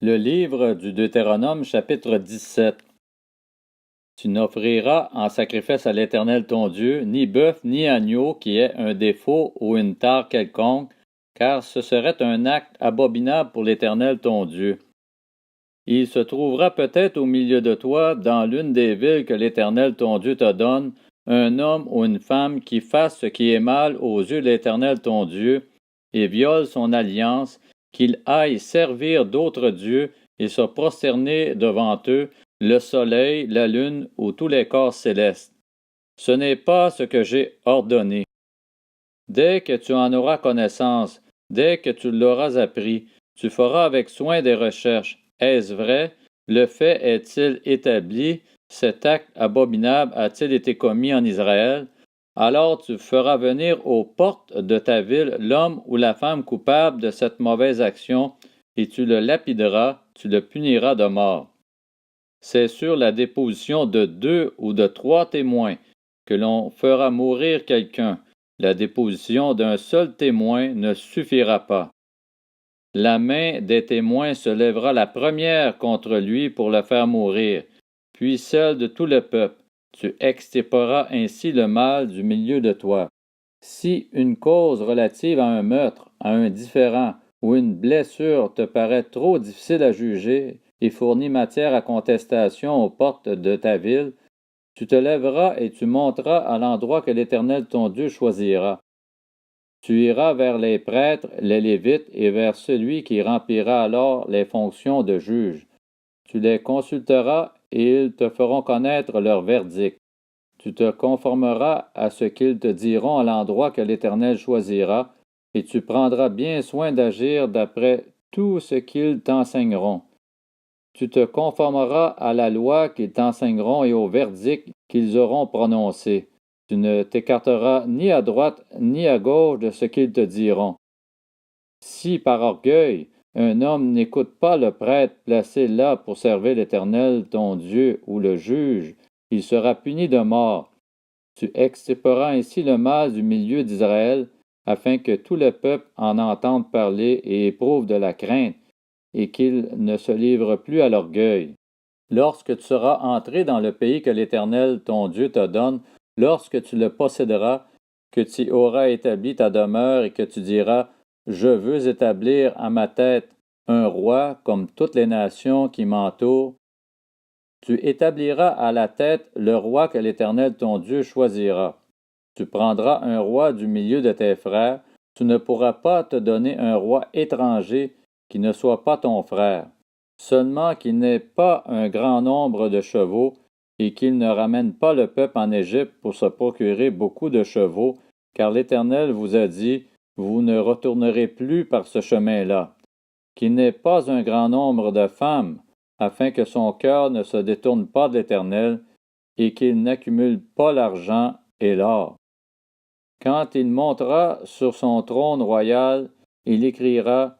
Le livre du Deutéronome, chapitre 17. Tu n'offriras en sacrifice à l'Éternel ton Dieu ni bœuf ni agneau qui ait un défaut ou une tare quelconque, car ce serait un acte abominable pour l'Éternel ton Dieu. Il se trouvera peut-être au milieu de toi, dans l'une des villes que l'Éternel ton Dieu te donne, un homme ou une femme qui fasse ce qui est mal aux yeux de l'Éternel ton Dieu, et viole son alliance, qu'il aille servir d'autres dieux et se prosterner devant eux, le soleil, la lune ou tous les corps célestes. Ce n'est pas ce que j'ai ordonné. Dès que tu en auras connaissance, dès que tu l'auras appris, tu feras avec soin des recherches. Est-ce vrai? Le fait est-il établi? Cet acte abominable a-t-il été commis en Israël? Alors tu feras venir aux portes de ta ville l'homme ou la femme coupable de cette mauvaise action, et tu le lapideras, tu le puniras de mort. C'est sur la déposition de 2 ou de 3 témoins que l'on fera mourir quelqu'un. La déposition d'un seul témoin ne suffira pas. La main des témoins se lèvera la première contre lui pour le faire mourir, puis celle de tout le peuple. Tu extirperas ainsi le mal du milieu de toi. Si une cause relative à un meurtre, à un différend ou une blessure te paraît trop difficile à juger et fournit matière à contestation aux portes de ta ville, tu te lèveras et tu monteras à l'endroit que l'Éternel ton Dieu choisira. Tu iras vers les prêtres, les Lévites, et vers celui qui remplira alors les fonctions de juge. Tu les consulteras, et ils te feront connaître leur verdict. Tu te conformeras à ce qu'ils te diront à l'endroit que l'Éternel choisira, et tu prendras bien soin d'agir d'après tout ce qu'ils t'enseigneront. Tu te conformeras à la loi qu'ils t'enseigneront et au verdict qu'ils auront prononcé. Tu ne t'écarteras ni à droite ni à gauche de ce qu'ils te diront. Si par orgueil un homme n'écoute pas le prêtre placé là pour servir l'Éternel ton Dieu ou le juge, il sera puni de mort. Tu extirperas ainsi le mal du milieu d'Israël, afin que tout le peuple en entende parler et éprouve de la crainte, et qu'il ne se livre plus à l'orgueil. Lorsque tu seras entré dans le pays que l'Éternel ton Dieu te donne, lorsque tu le posséderas, que tu auras établi ta demeure et que tu diras « Je veux établir à ma tête un roi comme toutes les nations qui m'entourent », tu établiras à la tête le roi que l'Éternel ton Dieu choisira. Tu prendras un roi du milieu de tes frères, tu ne pourras pas te donner un roi étranger qui ne soit pas ton frère, seulement qu'il n'ait pas un grand nombre de chevaux et qu'il ne ramène pas le peuple en Égypte pour se procurer beaucoup de chevaux, car l'Éternel vous a dit, vous ne retournerez plus par ce chemin-là. Qu'il n'ait pas un grand nombre de femmes, afin que son cœur ne se détourne pas de l'Éternel et qu'il n'accumule pas l'argent et l'or. Quand il montera sur son trône royal, il écrira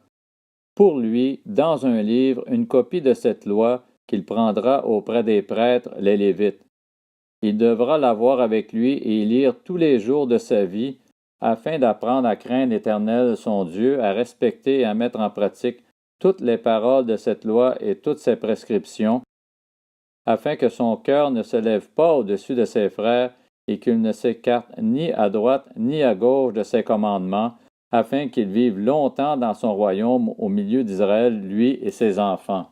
pour lui dans un livre une copie de cette loi qu'il prendra auprès des prêtres, les Lévites. Il devra l'avoir avec lui et y lire tous les jours de sa vie, afin d'apprendre à craindre l'Éternel son Dieu, à respecter et à mettre en pratique toutes les paroles de cette loi et toutes ses prescriptions, afin que son cœur ne se lève pas au-dessus de ses frères et qu'il ne s'écarte ni à droite ni à gauche de ses commandements, afin qu'il vive longtemps dans son royaume au milieu d'Israël, lui et ses enfants.